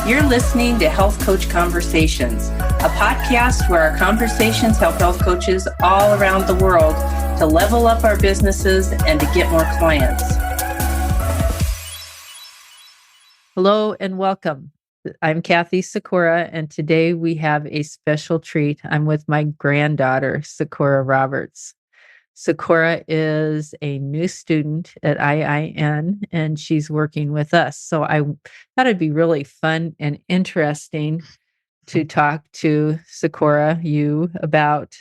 You're listening to Health Coach Conversations, a podcast where our conversations help health coaches all around the world to level up our businesses and to get more clients. Hello and welcome. I'm Kathy Sykora, and today we have a special treat. I'm with my granddaughter, Sykora Roberts. Sykora is a new student at IIN, and she's working with us. So I thought it'd be really fun and interesting to talk to Sykora, you, about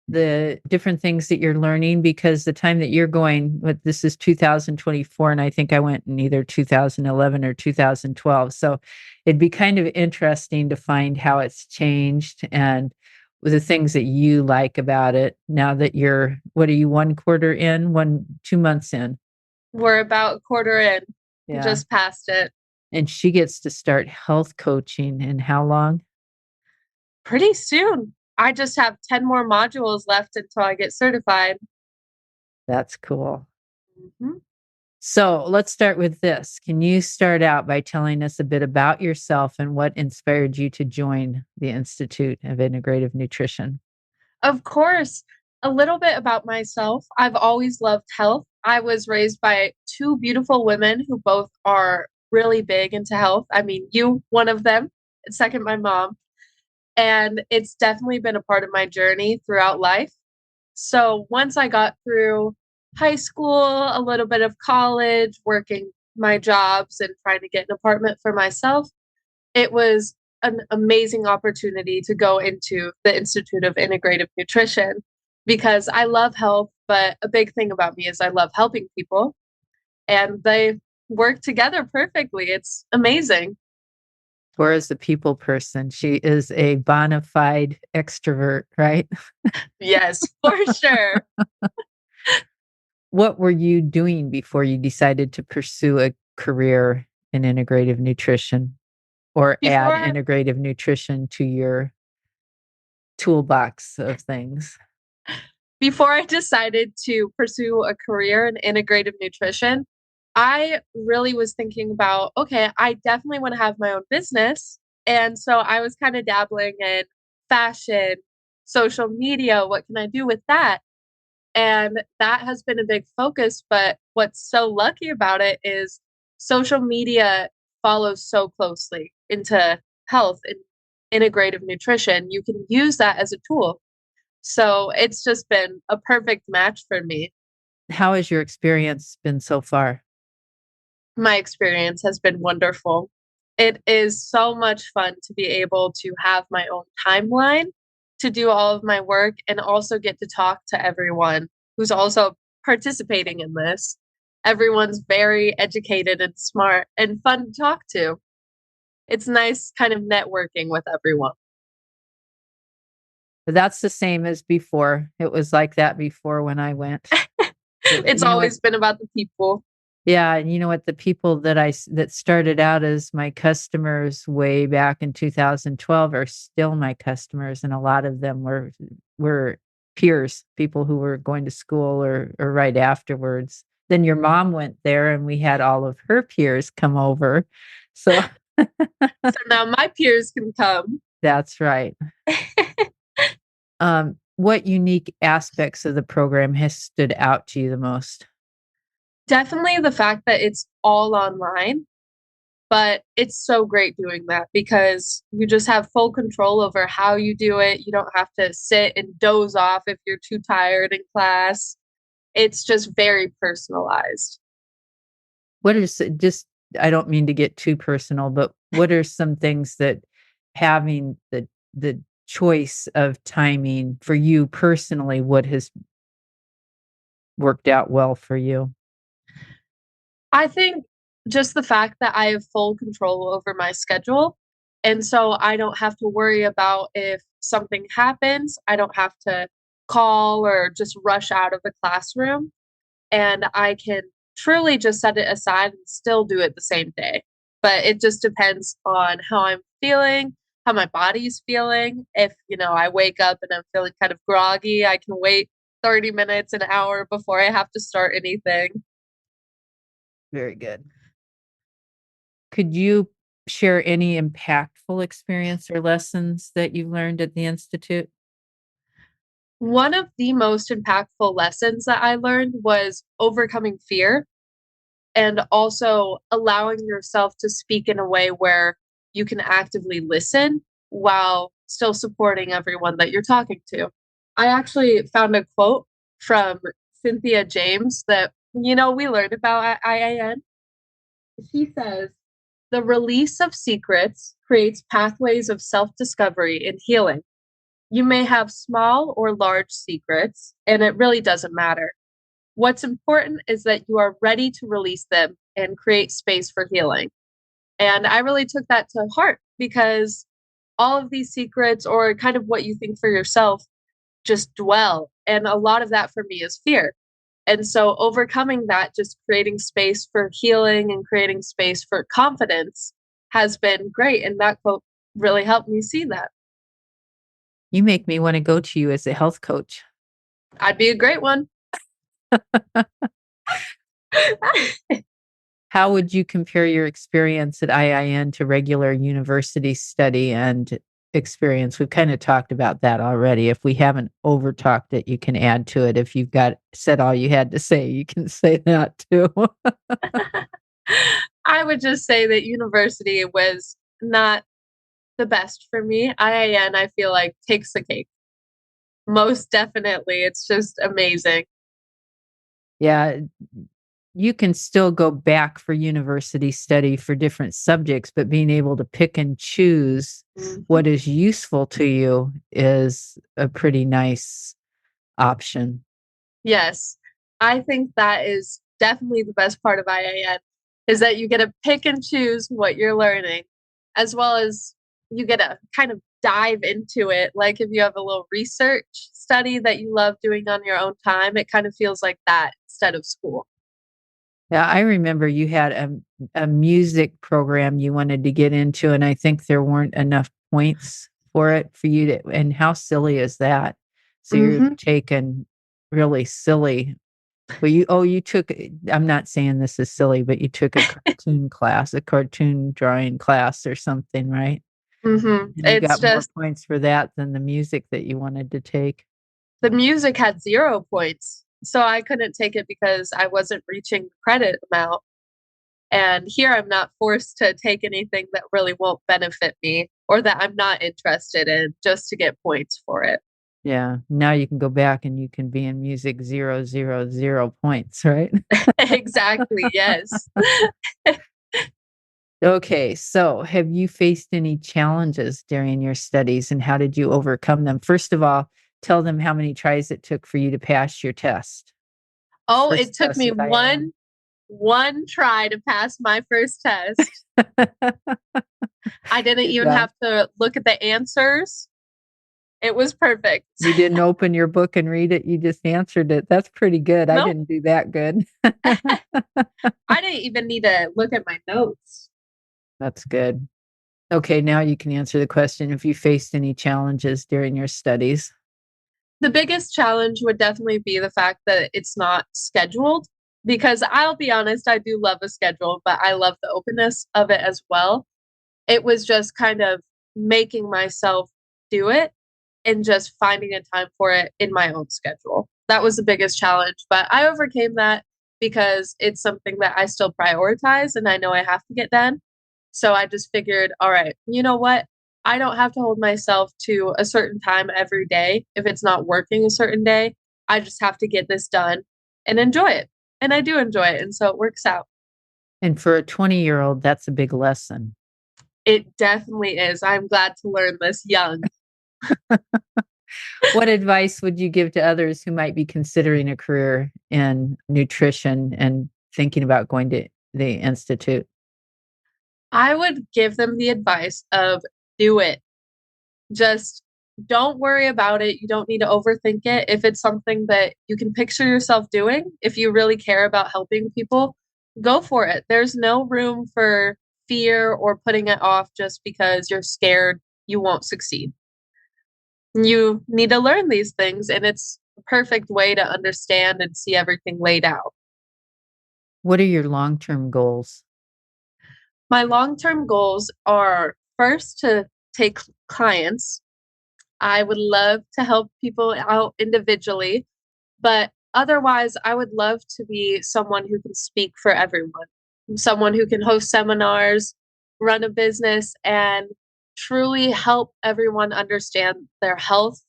the different things that you're learning, because the time that you're going, this is 2024, and I think I went in either 2011 or 2012. So it'd be kind of interesting to find how it's changed and the things that you like about it now that you're, what are you, 1 quarter in, 2 months in? We're about a quarter in, Yeah. Just past it. And she gets to start health coaching in how long? Pretty soon. I just have 10 more modules left until I get certified. That's cool. Mm-hmm. So let's start with this. Can you start out by telling us a bit about yourself and what inspired you to join the Institute of Integrative Nutrition? Of course. A little bit about myself. I've always loved health. I was raised by 2 beautiful women who both are really big into health. I mean, you, one of them, and second, my mom. And it's definitely been a part of my journey throughout life. So once I got through high school, a little bit of college, working my jobs and trying to get an apartment for myself, it was an amazing opportunity to go into the Institute of Integrative Nutrition because I love health, but a big thing about me is I love helping people, and they work together perfectly. It's amazing. Whereas the people person, she is a bona fide extrovert, right? Yes, for sure. What were you doing before you decided to pursue a career in integrative nutrition or add integrative nutrition to your toolbox of things? Before I decided to pursue a career in integrative nutrition, I really was thinking about, okay, I definitely want to have my own business. And so I was kind of dabbling in fashion, social media. What can I do with that? And that has been a big focus. But what's so lucky about it is social media follows so closely into health and integrative nutrition. You can use that as a tool. So it's just been a perfect match for me. How has your experience been so far? My experience has been wonderful. It is so much fun to be able to have my own timeline to do all of my work and also get to talk to everyone who's also participating in this. Everyone's very educated and smart and fun to talk to. It's nice kind of networking with everyone. But that's the same as before. It was like that before when I went. It's always been about the people. Yeah, and you know what? The people that started out as my customers way back in 2012 are still my customers, and a lot of them were peers, people who were going to school or right afterwards. Then your mom went there, and we had all of her peers come over. So, so now my peers can come. That's right. What unique aspects of the program has stood out to you the most? Definitely the fact that it's all online, but it's so great doing that because you just have full control over how you do it. You don't have to sit and doze off if you're too tired in class. It's just very personalized. What is just, I don't mean to get too personal, but what are some things that having the choice of timing for you personally, what has worked out well for you? I think just the fact that I have full control over my schedule. And so I don't have to worry about if something happens. I don't have to call or just rush out of the classroom. And I can truly just set it aside and still do it the same day. But it just depends on how I'm feeling, how my body's feeling. If, I wake up and I'm feeling kind of groggy, I can wait 30 minutes, an hour before I have to start anything. Very good. Could you share any impactful experience or lessons that you've learned at the Institute? One of the most impactful lessons that I learned was overcoming fear and also allowing yourself to speak in a way where you can actively listen while still supporting everyone that you're talking to. I actually found a quote from Cynthia James that, we learned about at IIN. She says, "The release of secrets creates pathways of self discovery and healing. You may have small or large secrets, and it really doesn't matter. What's important is that you are ready to release them and create space for healing." And I really took that to heart because all of these secrets, or kind of what you think for yourself, just dwell. And a lot of that for me is fear. And so overcoming that, just creating space for healing and creating space for confidence has been great. And that quote really helped me see that. You make me want to go to you as a health coach. I'd be a great one. How would you compare your experience at IIN to regular university study and experience? We've kind of talked about that already. If we haven't over talked it, you can add to it. If you've got said all you had to say, you can say that too. I would just say that university was not the best for me. IIN, I feel like, takes the cake. Most definitely. It's just amazing. Yeah, you can still go back for university study for different subjects, but being able to pick and choose what is useful to you is a pretty nice option. Yes. I think that is definitely the best part of IIN is that you get to pick and choose what you're learning, as well as you get to kind of dive into it. Like if you have a little research study that you love doing on your own time, it kind of feels like that instead of school. Yeah, I remember you had a music program you wanted to get into, and I think there weren't enough points for it for you to, and how silly is that? So you're taking really silly. Well, you took, I'm not saying this is silly, but you took a cartoon class, a cartoon drawing class or something, right? And you It's got more just points for that than the music that you wanted to take. the music had 0 points. So I couldn't take it because I wasn't reaching the credit amount. And here I'm not forced to take anything that really won't benefit me or that I'm not interested in just to get points for it. Yeah. Now you can go back and you can be in music 0, 0, 0 points, right? Exactly. Yes. Okay. So have you faced any challenges during your studies and how did you overcome them? First of all, tell them how many tries it took for you to pass your test. Oh, it First took test me with IIN. one try to pass my first test. I didn't Good even job. have to look at the answers. It was perfect. You didn't open your book and read it. You just answered it. That's pretty good. I Nope. didn't do that good. I didn't even need to look at my notes. That's good. Okay, now you can answer the question if you faced any challenges during your studies. The biggest challenge would definitely be the fact that it's not scheduled because I'll be honest, I do love a schedule, but I love the openness of it as well. It was just kind of making myself do it and just finding a time for it in my own schedule. That was the biggest challenge, but I overcame that because it's something that I still prioritize and I know I have to get done. So I just figured, all right, you know what? I don't have to hold myself to a certain time every day if it's not working a certain day. I just have to get this done and enjoy it. And I do enjoy it. And so it works out. And for a 20-year-old, that's a big lesson. It definitely is. I'm glad to learn this young. What advice would you give to others who might be considering a career in nutrition and thinking about going to the Institute? I would give them the advice of do it. Just don't worry about it. You don't need to overthink it. If it's something that you can picture yourself doing, if you really care about helping people, go for it. There's no room for fear or putting it off just because you're scared you won't succeed. You need to learn these things, and it's a perfect way to understand and see everything laid out. What are your long-term goals? My long-term goals are first to take clients. I would love to help people out individually, but otherwise, I would love to be someone who can speak for everyone, someone who can host seminars, run a business, and truly help everyone understand their health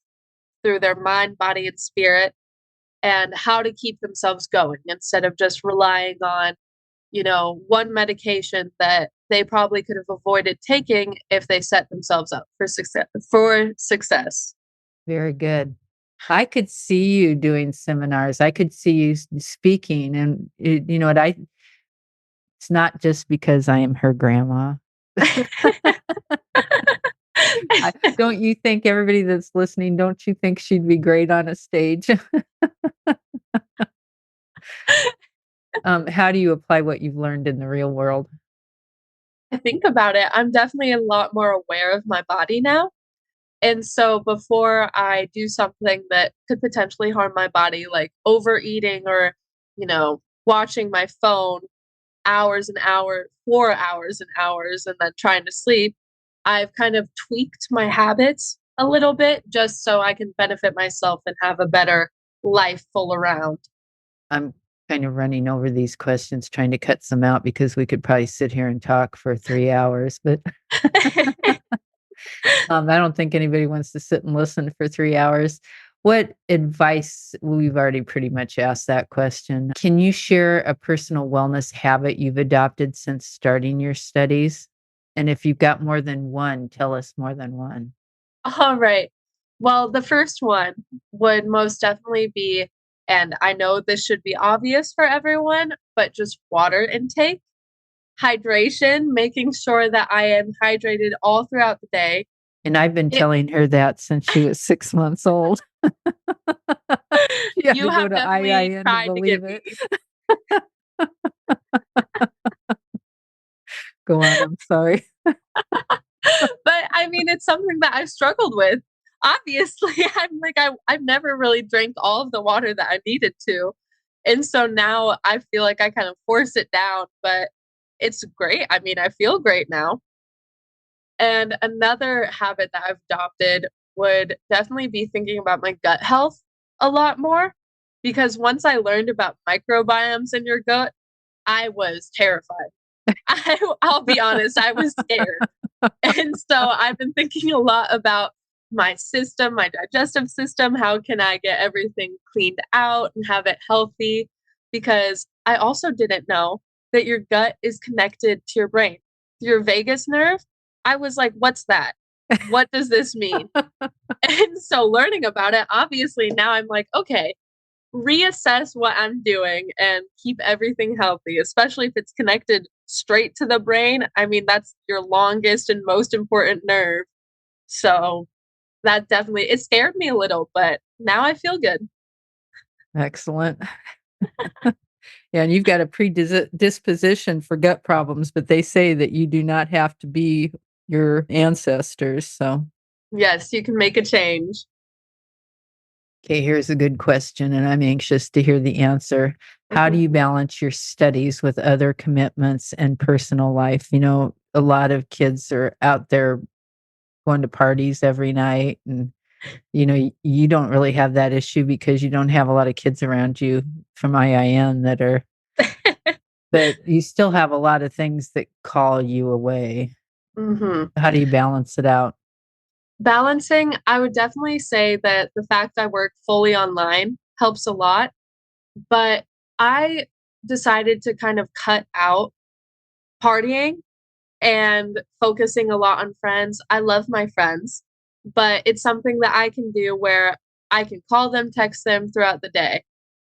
through their mind, body, and spirit, and how to keep themselves going instead of just relying on, one medication that they probably could have avoided taking if they set themselves up for success. Very good. I could see you doing seminars. I could see you speaking, and you know what? It's not just because I am her grandma. Don't you think everybody that's listening? Don't you think she'd be great on a stage? How do you apply what you've learned in the real world? I think about it, I'm definitely a lot more aware of my body now. And so before I do something that could potentially harm my body, like overeating or, watching my phone hours and hours, 4 hours and hours, and then trying to sleep, I've kind of tweaked my habits a little bit just so I can benefit myself and have a better life full around. I'm kind of running over these questions, trying to cut some out because we could probably sit here and talk for 3 hours, but I don't think anybody wants to sit and listen for 3 hours. What advice, we've already pretty much asked that question. Can you share a personal wellness habit you've adopted since starting your studies? And if you've got more than one, tell us more than one. All right. Well, the first one would most definitely be, and I know this should be obvious for everyone, but just water intake, hydration, making sure that I am hydrated all throughout the day. And I've been It, telling her that since she was 6 months old. She had you to go have to definitely IIN to tried to believe get it. me. Go on, I'm sorry. But I mean, it's something that I've struggled with. Obviously, I've never really drank all of the water that I needed to. And so now I feel like I kind of force it down, but it's great. I mean, I feel great now. And another habit that I've adopted would definitely be thinking about my gut health a lot more because once I learned about microbiomes in your gut, I was terrified. I'll be honest, I was scared. And so I've been thinking a lot about my system, my digestive system. How can I get everything cleaned out and have it healthy? Because I also didn't know that your gut is connected to your brain, your vagus nerve. I was like, what's that? What does this mean? And so learning about it, obviously now I'm like, okay, reassess what I'm doing and keep everything healthy, especially if it's connected straight to the brain. I mean, that's your longest and most important nerve. So that definitely, it scared me a little, but now I feel good. Excellent. Yeah, and you've got a predisposition for gut problems, but they say that you do not have to be your ancestors. So, Yes, you can make a change. okay, here's a good question, and I'm anxious to hear the answer. How do Mhm. you balance your studies with other commitments and personal life? A lot of kids are out there going to parties every night, and you don't really have that issue because you don't have a lot of kids around you from IIN that are, but you still have a lot of things that call you away. Mhm. How do you balance it out? Balancing, I would definitely say that the fact I work fully online helps a lot, but I decided to kind of cut out partying and focusing a lot on friends. I love my friends, but it's something that I can do where I can call them, text them throughout the day,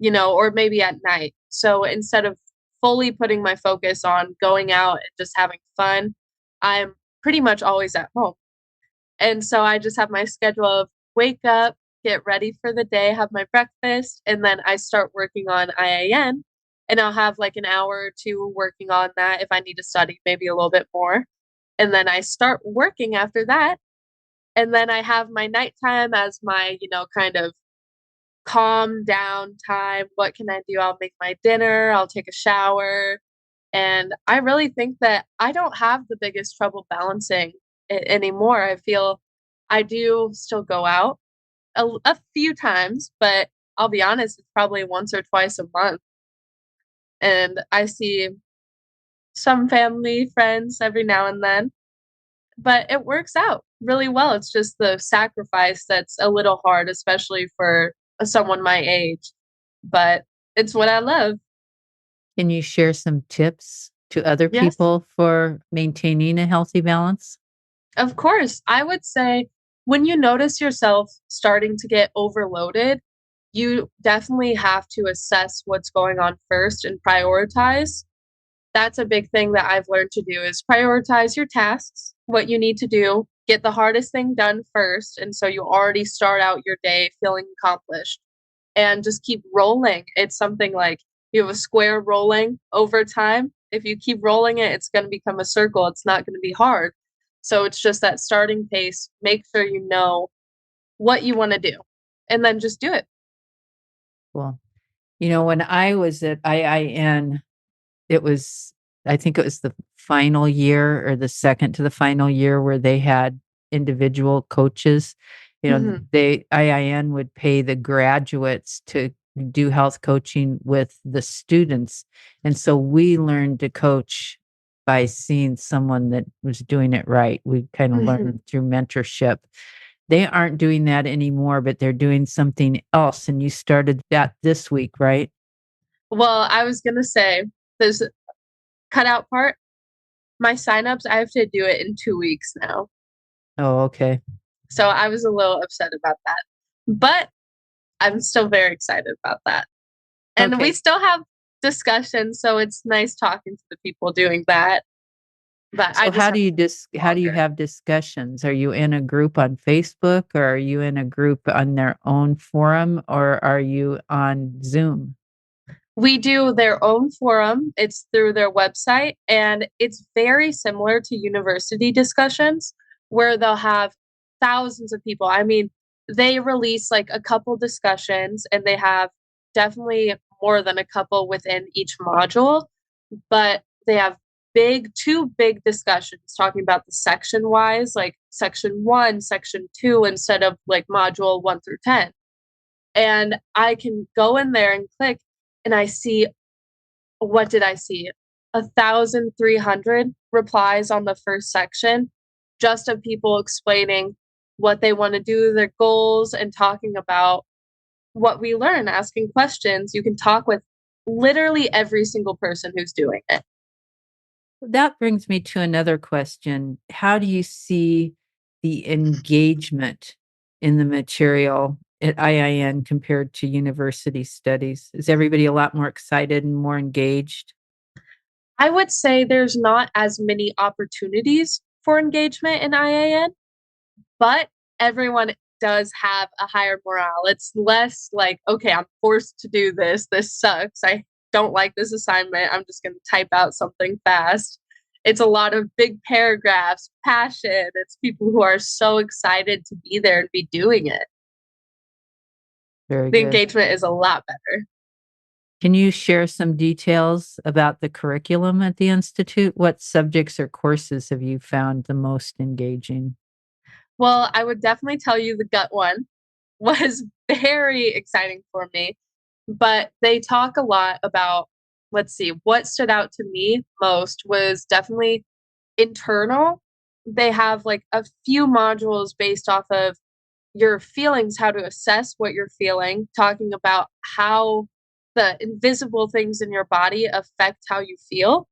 or maybe at night. So instead of fully putting my focus on going out and just having fun, I'm pretty much always at home. And so I just have my schedule of wake up, get ready for the day, have my breakfast, and then I start working on IIN. And I'll have like an hour or two working on that if I need to study, maybe a little bit more. And then I start working after that. And then I have my nighttime as my, kind of calm down time. What can I do? I'll make my dinner, I'll take a shower, And I really think that I don't have the biggest trouble balancing it anymore. I feel I do still go out a few times, but I'll be honest, it's probably once or twice a month. And I see some family, friends every now and then, but it works out really well. It's just the sacrifice that's a little hard, especially for someone my age, but it's what I love. Can you share some tips to other Yes. people for maintaining a healthy balance? Of course, I would say when you notice yourself starting to get overloaded, you definitely have to assess what's going on first and prioritize. That's a big thing that I've learned to do is prioritize your tasks, what you need to do, get the hardest thing done first. And so you already start out your day feeling accomplished and just keep rolling. It's something like you have a square rolling over time. If you keep rolling it, it's going to become a circle. It's not going to be hard. So it's just that starting pace. Make sure you know what you want to do and then just do it. Well, when I was at IIN, it was, I think it was the final year or the second to the final year where they had individual coaches. Mhm. IIN would pay the graduates to do health coaching with the students. And so we learned to coach by seeing someone that was doing it right. We kind of Mhm. learned through mentorship. They aren't doing that anymore, but they're doing something else. And you started that this week, right? Well, I was going to say this cutout part. My signups, I have to do it in 2 weeks now. Oh, okay. So I was a little upset about that. But I'm still very excited about that. And we Okay. still have discussions, so it's nice talking to the people doing that. But I So just how have do you how do you longer. have discussions? Are you in a group on Facebook, or are you in a group on their own forum, or are you on Zoom? We do their own forum. It's through their website, and it's very similar to university discussions where they'll have thousands of people. I mean, they release like a couple discussions, and they have definitely more than a couple within each module, but they have two big discussions talking about the section wise, like section one, section two, instead of like module one through 10. And I can go in there and click, and I see, what did I see? 1,300 replies on the first section, just of people explaining what they want to do, their goals, and talking about what we learn, asking questions. You can talk with literally every single person who's doing it. That brings me to another question. How do you see the engagement in the material at IIN compared to university studies? Is everybody a lot more excited and more engaged? I would say there's not as many opportunities for engagement in IAN, but everyone does have a higher morale. It's less like, okay, I'm forced to do this. This sucks. I don't like this assignment. I'm just going to type out something fast. It's a lot of big paragraphs, passion. It's people who are so excited to be there and be doing it. Very The good. engagement is a lot better. Can you share some details about the curriculum at the Institute? What subjects or courses have you found the most engaging? Well, I would definitely tell you the gut one was very exciting for me. But they talk a lot about, let's see, what stood out to me most was definitely internal. They have like a few modules based off of your feelings, how to assess what you're feeling, talking about how the invisible things in your body affect how you feel.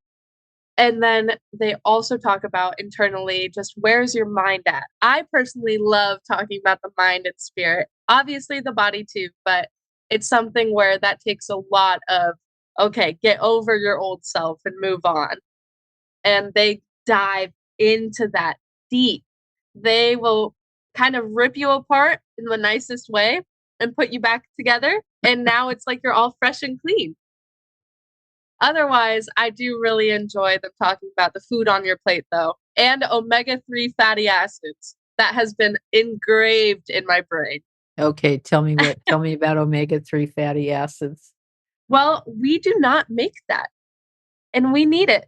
And then they also talk about internally just where's your mind at? I personally love talking about the mind and spirit. Obviously the body too, but it's something where that takes a lot of, okay, get over your old self and move on. And they dive into that deep. They will kind of rip you apart in the nicest way and put you back together. And now it's like you're all fresh and clean. Otherwise, I do really enjoy them talking about the food on your plate, though, and omega-3 fatty acids. That has been engraved in my brain. Okay, tell me about omega-3 fatty acids. Well, we do not make that. and we need it.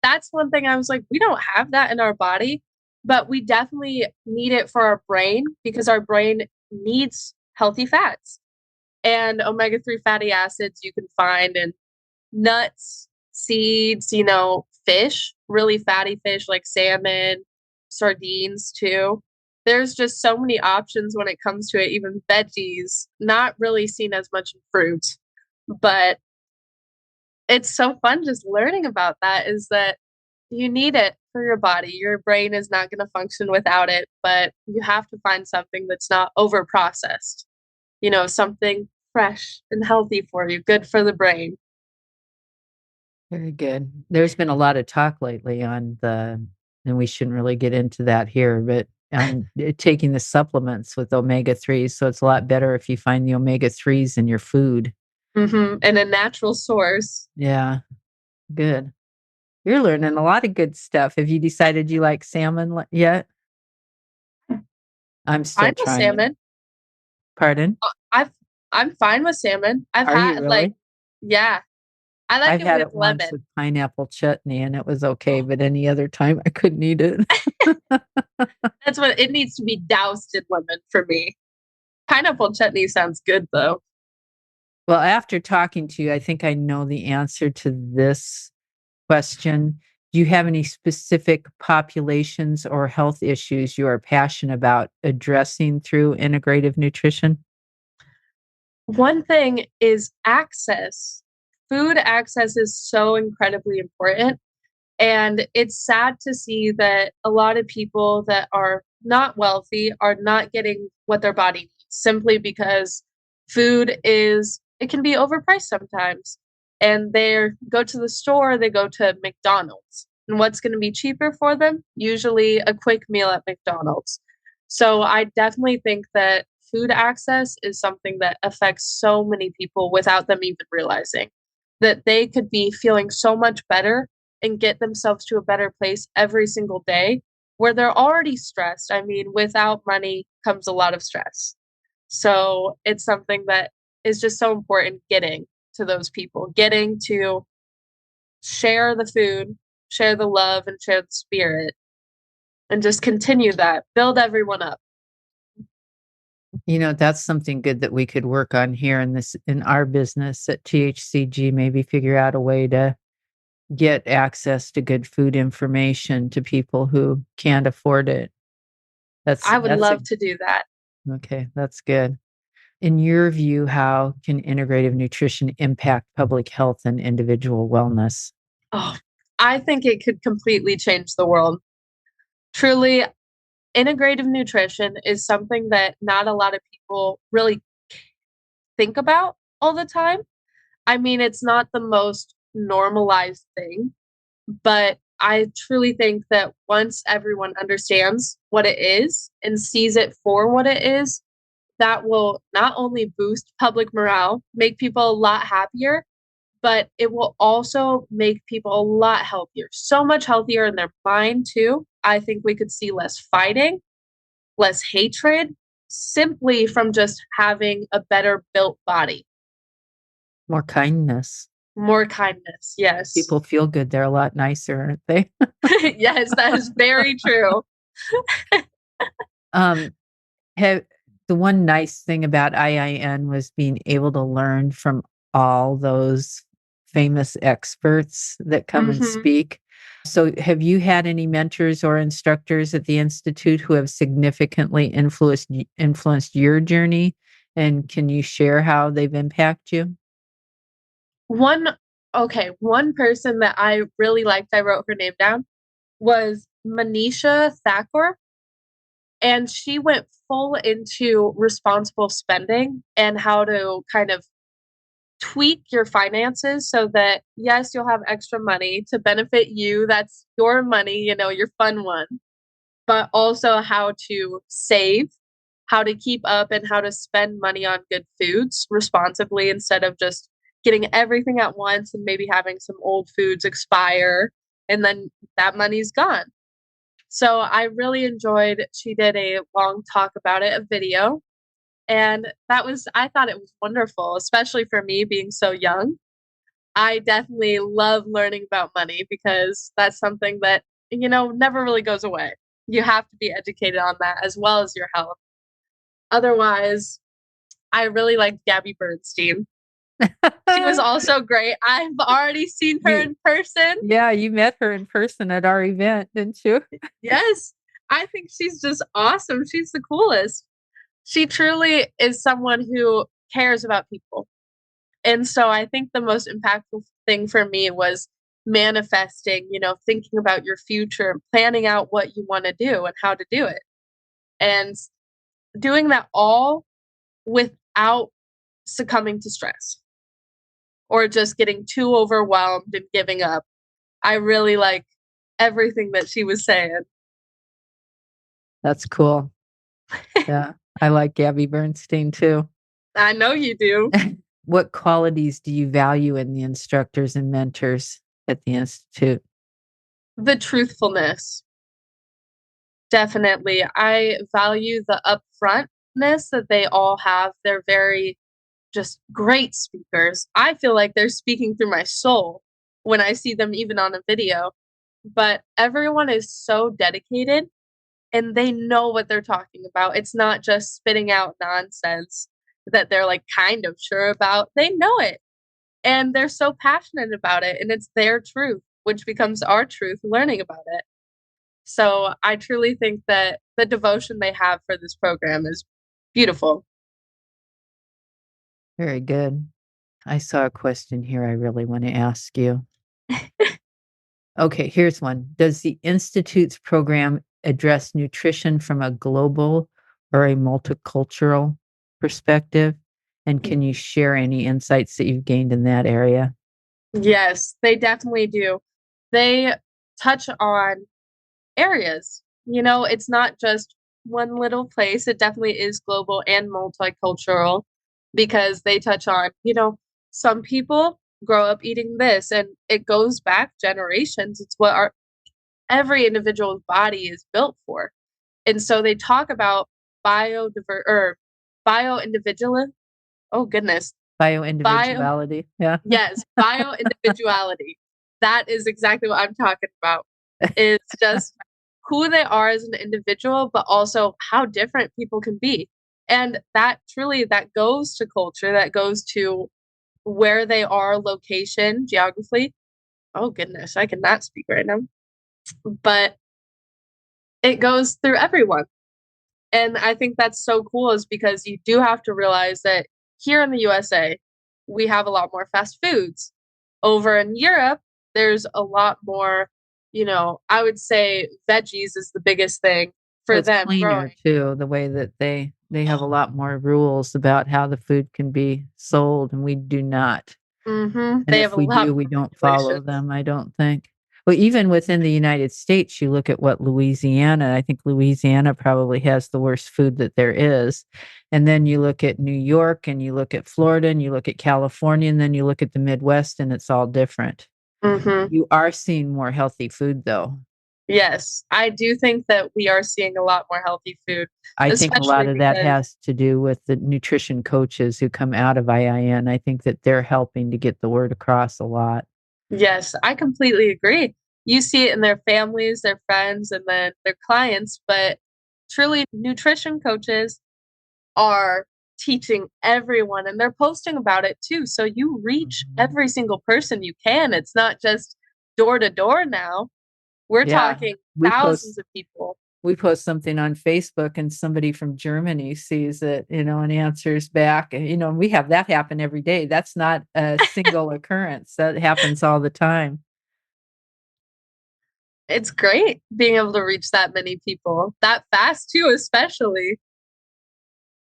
That's one thing I was like, we don't have that in our body, but we definitely need it for our brain because our brain needs healthy fats. And omega-3 fatty acids you can find in nuts, seeds, fish, really fatty fish like salmon, sardines too. There's just so many options when it comes to it, even veggies, not really seen as much in fruit. But it's so fun just learning about that is that you need it for your body. Your brain is not going to function without it, but you have to find something that's not over processed, something fresh and healthy for you, good for the brain. Very good. There's been a lot of talk lately on and we shouldn't really get into that here, but on taking the supplements with omega-3s. So it's a lot better if you find the omega-3s in your food. And a natural source. Yeah, good. You're learning a lot of good stuff. Have you decided you like salmon yet? I'm still trying. Salmon. Pardon? I'm fine with salmon. Are you really? Yeah. I like I've it had with it lemon. once with pineapple chutney and it was okay, but any other time I couldn't eat it. That's what it needs to be doused in lemon for me. Pineapple chutney sounds good though. Well, after talking to you, I think I know the answer to this question. Do you have any specific populations or health issues you are passionate about addressing through integrative nutrition? One thing is access. Food access is so incredibly important. And it's sad to see that a lot of people that are not wealthy are not getting what their body needs simply because it can be overpriced sometimes. And they go to the store, they go to McDonald's. And what's going to be cheaper for them? Usually a quick meal at McDonald's. So I definitely think that food access is something that affects so many people without them even realizing that they could be feeling so much better and get themselves to a better place every single day where they're already stressed. I mean, without money comes a lot of stress. So it's something that is just so important getting to those people, getting to share the food, share the love, and share the spirit, and just continue that, build everyone up. That's something good that we could work on here in our business at THCG, maybe figure out a way to get access to good food information to people who can't afford it. I would love to do that. Okay, that's good. In your view, how can integrative nutrition impact public health and individual wellness? Oh, I think it could completely change the world. Truly, integrative nutrition is something that not a lot of people really think about all the time. I mean, it's not the most normalized thing, but I truly think that once everyone understands what it is and sees it for what it is, that will not only boost public morale, make people a lot happier, but it will also make people a lot healthier, so much healthier in their mind too. I think we could see less fighting, less hatred, simply from just having a better built body. More kindness. More kindness, yes. People feel good. They're a lot nicer, aren't they? Yes, that is very true. The one nice thing about IIN was being able to learn from all those famous experts that come and speak. So have you had any mentors or instructors at the Institute who have significantly influenced your journey? And can you share how they've impacted you? One person that I really liked, I wrote her name down, was Manisha Thakur. And she went full into responsible spending and how to kind of tweak your finances so that, yes, you'll have extra money to benefit you. That's your money, your fun one, but also how to save, how to keep up, and how to spend money on good foods responsibly instead of just getting everything at once and maybe having some old foods expire and then that money's gone. So I really enjoyed, she did a long talk about it, a video. And I thought it was wonderful, especially for me being so young. I definitely love learning about money because that's something that, never really goes away. You have to be educated on that as well as your health. Otherwise, I really liked Gabby Bernstein. She was also great. I've already seen her in person. Yeah, you met her in person at our event, didn't you? Yes. I think she's just awesome. She's the coolest. She truly is someone who cares about people. And so I think the most impactful thing for me was manifesting, thinking about your future, planning out what you want to do and how to do it. And doing that all without succumbing to stress or just getting too overwhelmed and giving up. I really like everything that she was saying. That's cool. Yeah, I like Gabby Bernstein too. I know you do. What qualities do you value in the instructors and mentors at the Institute? The truthfulness. Definitely. I value the upfrontness that they all have. They're very just great speakers. I feel like they're speaking through my soul when I see them even on a video. But everyone is so dedicated and they know what they're talking about. It's not just spitting out nonsense that they're like kind of sure about. They know it and they're so passionate about it. And it's their truth, which becomes our truth learning about it. So I truly think that the devotion they have for this program is beautiful. Very good. I saw a question here I really want to ask you. Okay, here's one. Does the Institute's program address nutrition from a global or a multicultural perspective? And can you share any insights that you've gained in that area? Yes, they definitely do. They touch on areas. It's not just one little place. It definitely is global and multicultural because they touch on, some people grow up eating this and it goes back generations. It's what every individual's body is built for. And so they talk about bio individual. Oh goodness. Bio Bio-individuality. Yeah. Yes, bio individuality. That is exactly what I'm talking about. It's just who they are as an individual, but also how different people can be. And that goes to culture, that goes to where they are, location, geography. Oh goodness, I cannot speak right now. But it goes through everyone. And I think that's so cool is because you do have to realize that here in the USA, we have a lot more fast foods. Over in Europe, there's a lot more, I would say veggies is the biggest thing Well, for it's them cleaner growing. too, the way that they have a lot more rules about how the food can be sold, and we do not. And They have if a we lot do, more we don't follow regulations. them, I don't think. Well, even within the United States, you look at what Louisiana, I think Louisiana probably has the worst food that there is. And then you look at New York and you look at Florida and you look at California and then you look at the Midwest and it's all different. Mhm. You are seeing more healthy food though. Yes, I do think that we are seeing a lot more healthy food, I think a lot especially of that because has to do with the nutrition coaches who come out of IIN. I think that they're helping to get the word across a lot. yes, I completely agree. You see it in their families, their friends, and then their clients, but truly nutrition coaches are teaching everyone and they're posting about it too. So you reach Mhm. every single person you can. It's not just door to door now. We're Yeah, talking we thousands post of people. we post something on Facebook and somebody from Germany sees it, and answers back. And, we have that happen every day. That's not a single occurrence. That happens all the time. It's great being able to reach that many people that fast too, especially.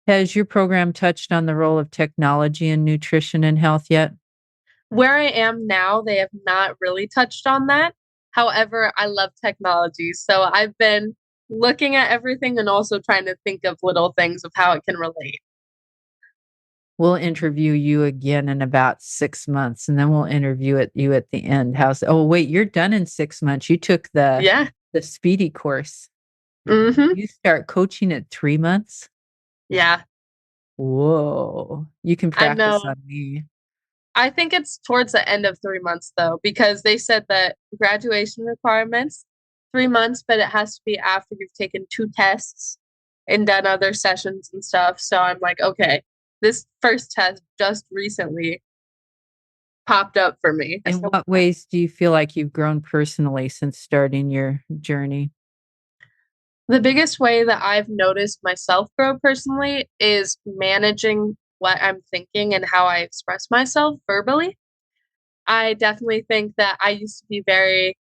Has your program touched on the role of technology in nutrition and health yet? Where I am now, they have not really touched on that. However, I love technology. So I've been looking at everything and also trying to think of little things of how it can relate. We'll interview you again in about 6 months, and then we'll interview you at the end. Oh, wait, you're done in 6 months. You took Yeah. the speedy course. Mhm. You start coaching at 3 months? Yeah. Whoa. You can I practice know. on me. I think it's towards the end of 3 months though, because they said that graduation requirements 3 months, but it has to be after you've taken 2 tests and done other sessions and stuff. So I'm like, okay, this first test just recently popped up for me. In what ways do you feel like you've grown personally since starting your journey? The biggest way that I've noticed myself grow personally is managing what I'm thinking and how I express myself verbally. I definitely think that I used to be very,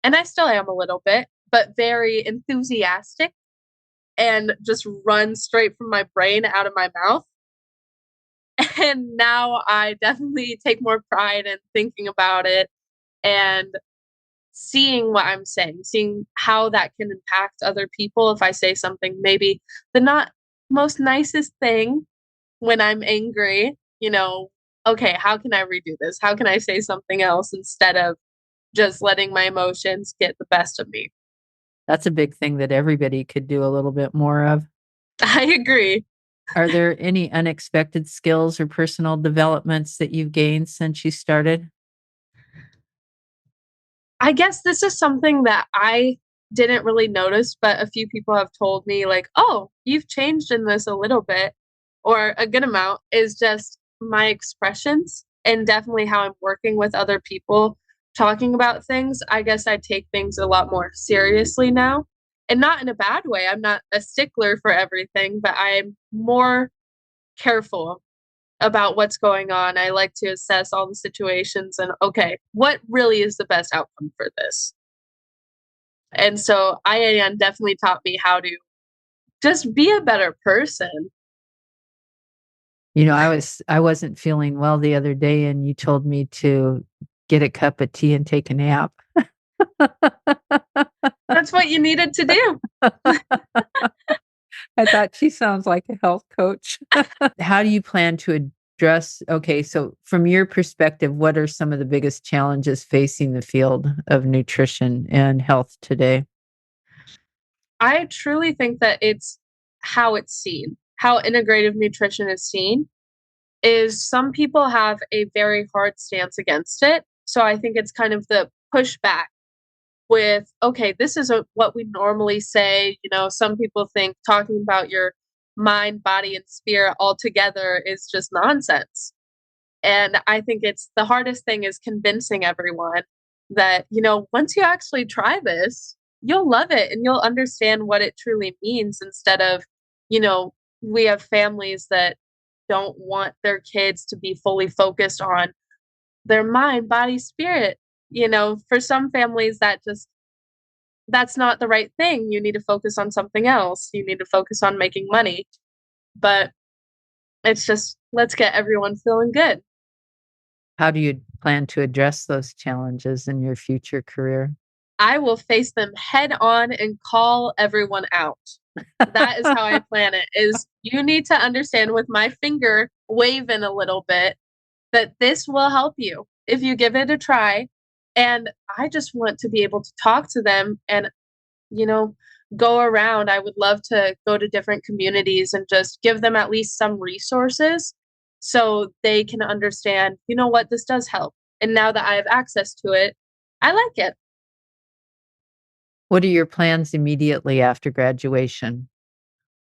and I still am a little bit, but very enthusiastic and just run straight from my brain out of my mouth. And now I definitely take more pride in thinking about it and seeing what I'm saying, seeing how that can impact other people if I say something maybe the not most nicest thing when I'm angry, okay, how can I redo this? How can I say something else instead of just letting my emotions get the best of me? That's a big thing that everybody could do a little bit more of. I agree. Are there any unexpected skills or personal developments that you've gained since you started? I guess this is something that I didn't really notice, but a few people have told me, like, oh, you've changed in this a little bit or a good amount, is just my expressions and definitely how I'm working with other people talking about things. I guess I take things a lot more seriously now, and not in a bad way. I'm not a stickler for everything, but I'm more careful about what's going on. I like to assess all the situations and, okay, what really is the best outcome for this? And so IIN definitely taught me how to just be a better person. I wasn't feeling well the other day and you told me to get a cup of tea and take a nap. That's what you needed to do. I thought she sounds like a health coach. How do you plan to address so from your perspective, what are some of the biggest challenges facing the field of nutrition and health today? I truly think that it's how it's seen, how integrative nutrition is seen, is some people have a very hard stance against it. So I think it's kind of the pushback with, okay, this is what we normally say. Some people think talking about your mind, body, and spirit all together is just nonsense. And I think it's the hardest thing is convincing everyone that, once you actually try this, you'll love it and you'll understand what it truly means instead of, you know, we have families that don't want their kids to be fully focused on their mind, body, spirit. For some families that's not the right thing. You need to focus on something else. You need to focus on making money. But it's just let's get everyone feeling good. How do you plan to address those challenges in your future career? I will face them head on and call everyone out. That is how I plan it. Is you need to understand with my finger waving a little bit that this will help you if you give it a try. And I just want to be able to talk to them and, you know, go around. I would love to go to different communities and just give them at least some resources so they can understand, what, this does help. And now that I have access to it, I like it. What are your plans immediately after graduation?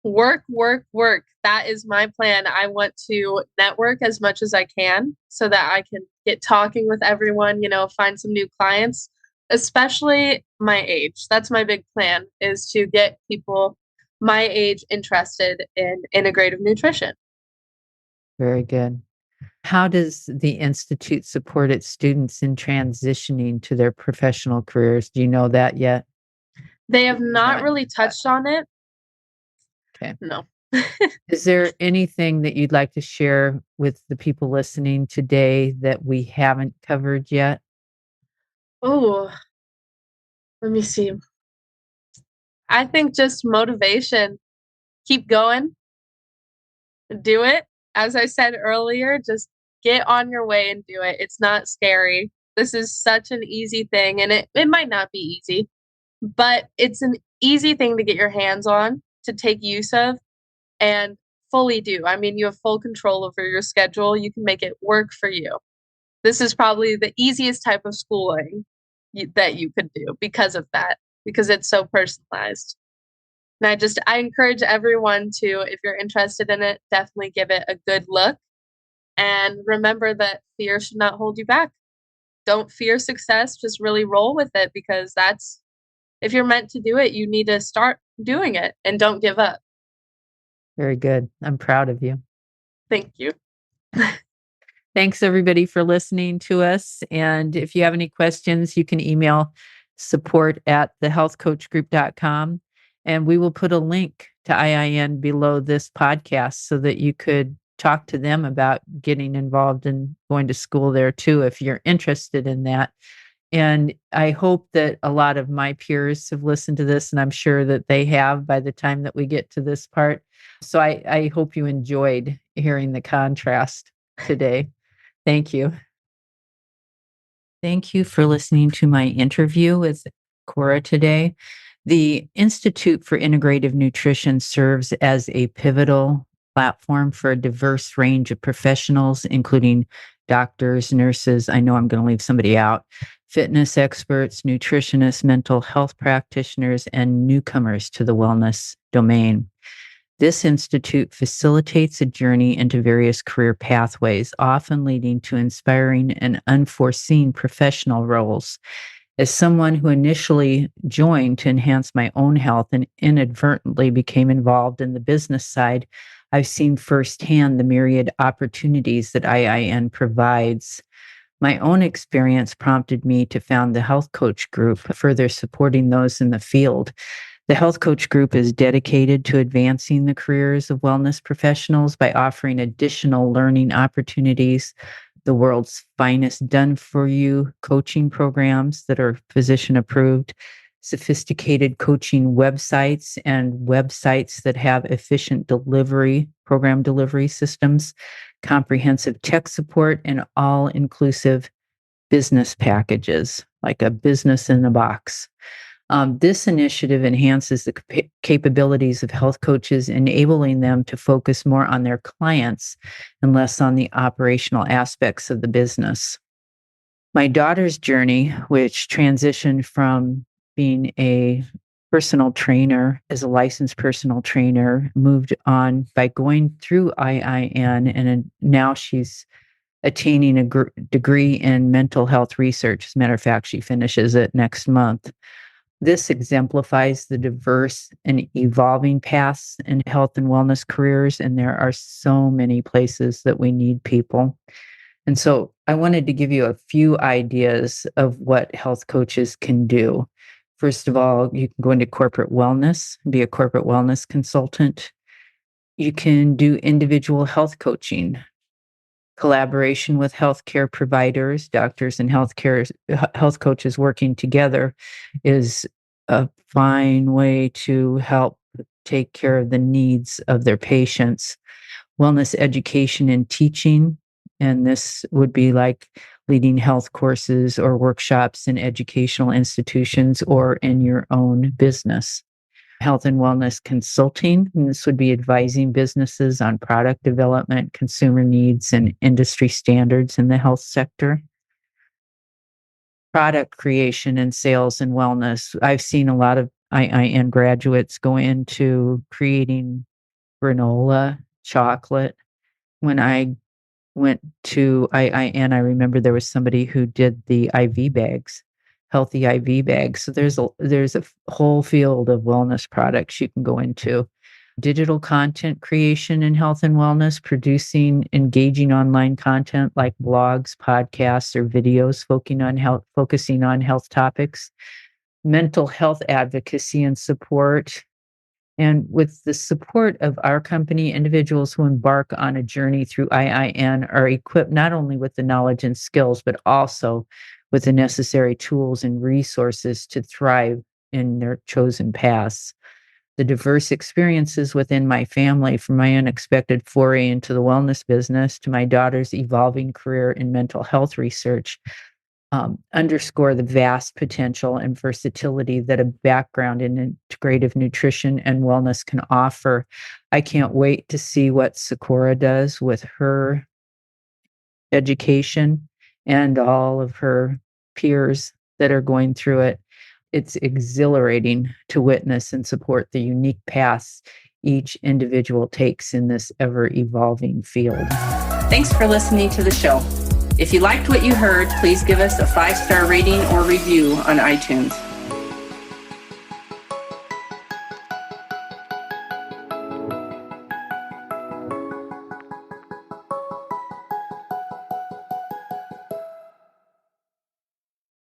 Work, work, work. That is my plan. I want to network as much as I can so that I can get talking with everyone, find some new clients, especially my age. That's my big plan is to get people my age interested in integrative nutrition. Very good. How does the Institute support its students in transitioning to their professional careers? Do you know that yet? They have not really touched on it. Okay. No. Is there anything that you'd like to share with the people listening today that we haven't covered yet? Oh, let me see. I think just motivation. Keep going. Do it. As I said earlier, just get on your way and do it. It's not scary. This is such an easy thing, and it might not be easy, but it's an easy thing to get your hands on, to take use of, and fully do. I mean, you have full control over your schedule. You can make it work for you. this is probably the easiest type of schooling that you could do because of that, because it's so personalized. And I encourage everyone to, if you're interested in it, definitely give it a good look. And remember that fear should not hold you back. Don't fear success, just really roll with it, because if you're meant to do it, you need to start doing it and don't give up. Very good. I'm proud of you. Thank you. Thanks everybody for listening to us. And if you have any questions, you can email support@thehealthcoachgroup.com. And we will put a link to IIN below this podcast so that you could talk to them about getting involved and going to school there too, if you're interested in that. And I hope that a lot of my peers have listened to this, and I'm sure that they have by the time that we get to this part. So I hope you enjoyed hearing the contrast today. Thank you. Thank you for listening to my interview with Sykora today. The Institute for Integrative Nutrition serves as a pivotal platform for a diverse range of professionals, including doctors, nurses. I know I'm going to leave somebody out. Fitness experts, nutritionists, mental health practitioners, and newcomers to the wellness domain. This institute facilitates a journey into various career pathways, often leading to inspiring and unforeseen professional roles. As someone who initially joined to enhance my own health and inadvertently became involved in the business side, I've seen firsthand the myriad opportunities that IIN provides. My own experience prompted me to found the Health Coach Group, further supporting those in the field. The Health Coach Group is dedicated to advancing the careers of wellness professionals by offering additional learning opportunities, the world's finest done-for-you coaching programs that are physician-approved, sophisticated coaching websites, and websites that have efficient program delivery systems, comprehensive tech support, and all-inclusive business packages, like a business in a box. This initiative enhances the capabilities of health coaches, enabling them to focus more on their clients and less on the operational aspects of the business. My daughter's journey, which transitioned from being a personal trainer as a licensed personal trainer, moved on by going through IIN, and now she's attaining a degree in mental health research. As a matter of fact, she finishes it next month. This exemplifies the diverse and evolving paths in health and wellness careers, and there are so many places that we need people. And so I wanted to give you a few ideas of what health coaches can do. First of all, you can go into corporate wellness, be a corporate wellness consultant. You can do individual health coaching, collaboration with healthcare providers, doctors and health coaches working together is a fine way to help take care of the needs of their patients. Wellness education and teaching, and this would be like leading health courses or workshops in educational institutions or in your own business. Health and wellness consulting, and this would be advising businesses on product development, consumer needs, and industry standards in the health sector. Product creation and sales and wellness. I've seen a lot of IIN graduates go into creating granola, chocolate. When I went to IIN, I remember there was somebody who did the IV bags, healthy IV bags. So there's a whole field of wellness products you can go into. Digital content creation in health and wellness, producing engaging online content like blogs, podcasts, or videos focusing on health topics. Mental health advocacy and support. And with the support of our company, individuals who embark on a journey through IIN are equipped not only with the knowledge and skills, but also with the necessary tools and resources to thrive in their chosen paths. The diverse experiences within my family, from my unexpected foray into the wellness business to my daughter's evolving career in mental health research, underscore the vast potential and versatility that a background in integrative nutrition and wellness can offer. I can't wait to see what Sykora does with her education and all of her peers that are going through it. It's exhilarating to witness and support the unique paths each individual takes in this ever-evolving field. Thanks for listening to the show. If you liked what you heard, please give us a 5-star rating or review on iTunes.